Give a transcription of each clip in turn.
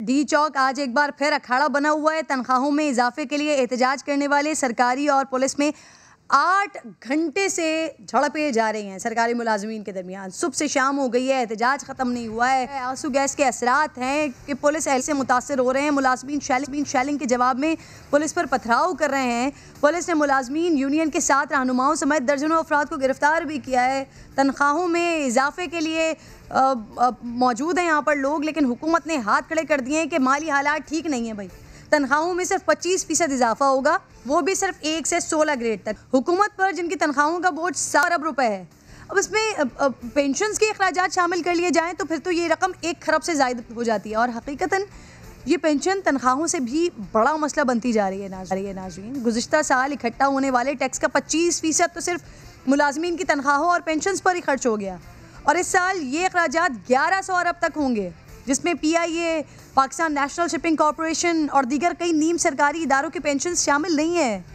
D चौक आज एक बार फिर अखाड़ा बना हुआ है। तनख्वाहों में इजाफे के लिए एहतजाज करने वाले सरकारी और पुलिस में 8 घंटे से झड़पें जा रही हैं सरकारी मुलाजमीन के दरमियान। सुबह से शाम हो गई है, एहतजाज ख़त्म नहीं हुआ है। आंसू गैस के असरात हैं कि पुलिस ऐसे मुतासर हो रहे हैं। मुलाजमीन शेलिंग के जवाब में पुलिस पर पथराव कर रहे हैं। पुलिस ने मुलाजमीन यूनियन के 7 रहनुमाओं समेत दर्जनों अफराद को गिरफ्तार भी किया है। तनख्वाहों में इजाफे के लिए मौजूद हैं यहाँ पर लोग, लेकिन हुकूमत ने हाथ खड़े कर दिए हैं कि माली हालात ठीक नहीं है भाई। तनख्वाहों में सिर्फ 25% इजाफा होगा, वो भी सिर्फ 1 से 16 ग्रेड तक। हुकूमत पर जिनकी तनख्वाहों का बोझ 7 अरब रुपए है, अब इसमें पेंशन्स के अखराजात शामिल कर लिए जाएं तो फिर तो ये रकम 1 खरब से ज़ायद हो जाती है। और हकीकतन ये पेंशन तनख्वाहों से भी बड़ा मसला बनती जा रही है नाज़रीन। गुज़िश्ता साल इकट्ठा होने वाले टैक्स का 25% तो सिर्फ मुलाजमीन की तनख्वाहों और पेंशन्स पर ही खर्च हो गया, और इस साल ये अखराजात 1100 अरब तक होंगे, जिसमें PIA, Pakistan national shipping corporation और दीगर कई नीम सरकारी इदारों के पेंशन शामिल नहीं हैं।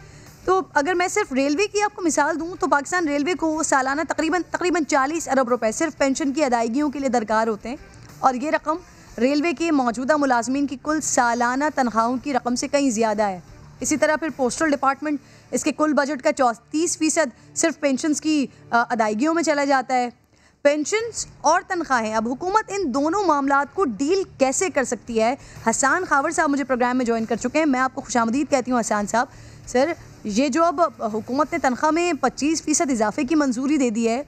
तो अगर मैं सिर्फ रेलवे की आपको मिसाल दूं तो पाकिस्तान रेलवे को सालाना तकरीबन 40 अरब रुपए सिर्फ पेंशन की अदायगियों के लिए दरकार होते हैं, और ये रकम रेलवे के मौजूदा मुलाजमीन की कुल सालाना तनख्वाहों की रकम से कहीं ज़्यादा है। इसी तरह फिर पोस्टल डिपार्टमेंट, इसके कुल बजट का 34% सिर्फ पेंशन्स की अदायगियों में चला जाता है। पेंशन्स और तनख्वाहें, अब हुकूमत इन दोनों मामलात को डील कैसे कर सकती है? हसान खावर साहब मुझे प्रोग्राम में ज्वाइन कर चुके हैं। मैं आपको खुशामदीद कहती हूँ हसान साहब। सर, ये जो अब हुकूमत ने तनख्वाह में 25% इजाफे की मंजूरी दे दी है,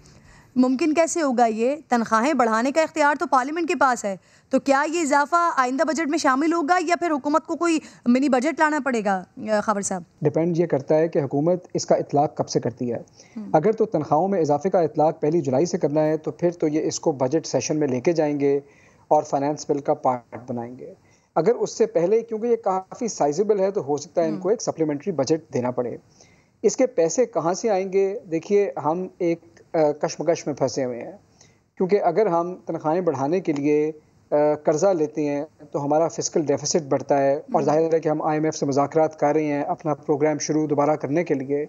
मुमकिन कैसे होगा? ये तनख्वाहें बढ़ाने का इख्तियार तो पार्लियामेंट के पास है, तो क्या ये इजाफा आइंदा बजट में शामिल होगा या फिर हुकूमत को कोई मिनी बजट लाना पड़ेगा? खावर साहब, डिपेंड ये करता है कि हुकूमत इसका इतलाक कब से करती है। अगर तो तनख्वाहों में इजाफे का इतलाक 1 जुलाई से करना है तो फिर तो ये इसको बजट सेशन में लेके जाएंगे और फाइनेंस बिल का पार्ट बनाएंगे। अगर उससे पहले, क्योंकि ये काफ़ी साइजेबल है, तो हो सकता है इनको एक सप्लीमेंट्री बजट देना पड़े। इसके पैसे कहाँ से आएंगे? देखिए, हम एक कश्मकश में फंसे हुए हैं, क्योंकि अगर हम तनख्वाहें बढ़ाने के लिए कर्जा लेते हैं तो हमारा फिस्कल डेफिसिट बढ़ता है, और जाहिर है कि हम IMF से मुज़ाकरात कर रहे हैं अपना प्रोग्राम शुरू दोबारा करने के लिए,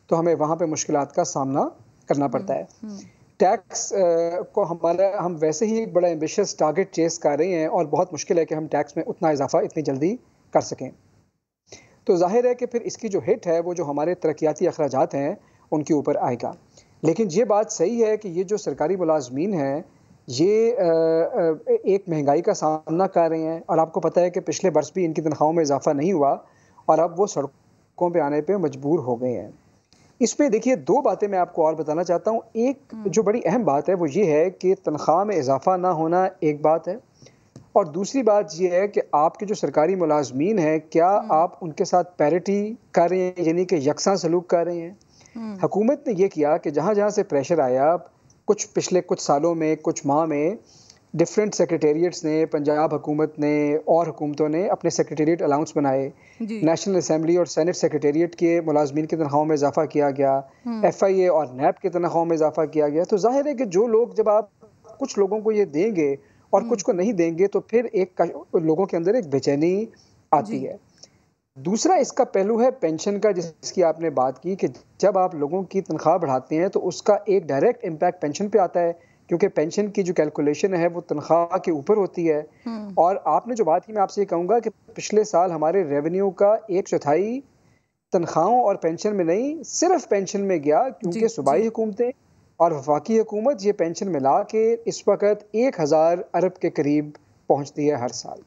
तो हमें वहाँ पे मुश्किलात का सामना करना पड़ता है। टैक्स को हम वैसे ही एक बड़ा एम्बिशियस टारगेट चेस कर रहे हैं, और बहुत मुश्किल है कि हम टैक्स में उतना इजाफा इतनी जल्दी कर सकें। तो जाहिर है कि फिर इसकी जो हिट है वो जो हमारे तरक्याती अखराजात हैं उनके ऊपर आएगा। लेकिन ये बात सही है कि ये जो सरकारी मुलाजमीन हैं ये एक महंगाई का सामना कर रहे हैं, और आपको पता है कि पिछले वर्ष भी इनकी तनख्वाहों में इजाफा नहीं हुआ और अब वो सड़कों पे आने पे मजबूर हो गए हैं। इसमें देखिए 2 बातें मैं आपको और बताना चाहता हूँ। एक जो बड़ी अहम बात है वो ये है कि तनख्वाह में इजाफा ना होना एक बात है, और दूसरी बात ये है कि आपके जो सरकारी मुलाजमीन हैं, क्या आप उनके साथ पैरिटी कर रहे हैं, यानी कि यकसा सलूक कर रहे हैं? हुकूमत ने ये किया कि जहाँ जहाँ से प्रेशर आया, पिछले कुछ सालों में, कुछ माह में, डिफरेंट सेक्रेटेरिएट्स ने, पंजाब हुकूमत ने और हुकूमतों ने अपने सेक्रेटेरिएट अलाउंस बनाए। नेशनल असेंबली और सेनेट सेक्रेटेरिएट के मुलाजमीन की तनख्वाहों में इजाफा किया गया, FIA और NAP की तनख्वाहों में इजाफा किया गया। तो जाहिर है कि जो लोग, जब आप कुछ लोगों को ये देंगे और कुछ को नहीं देंगे, तो फिर लोगों के अंदर एक बेचैनी आती है। दूसरा इसका पहलू है पेंशन का, जिसकी आपने बात की कि जब आप लोगों की तनख्वाह बढ़ाते हैं तो उसका एक डायरेक्ट इम्पैक्ट पेंशन पे आता है, क्योंकि पेंशन की जो कैलकुलेशन है वो तनख्वाह के ऊपर होती है। और आपने जो बात की, मैं आपसे ये कहूँगा कि पिछले साल हमारे रेवेन्यू का 1/4 तनख्वाहों और पेंशन में नहीं, सिर्फ पेंशन में गया, क्योंकि सूबाई हुकूमतें और वफाकी हुकूमत ये पेंशन मिला के इस वक्त 1000 अरब के करीब पहुँचती है हर साल।